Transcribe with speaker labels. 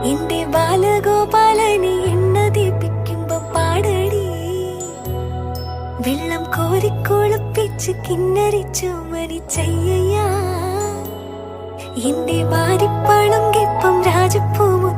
Speaker 1: എന്റെ ബാലഗോപാലനെ എണ്ണ ദീപിക്കുമ്പോ പാടടി. വെള്ളം കോരിക്കൊളുപ്പിച്ച് കിന്നരിച്ചു മരിച്ചയ്യ. എന്റെ മാരിപ്പളുങ്കിപ്പം രാജപ്പൂമു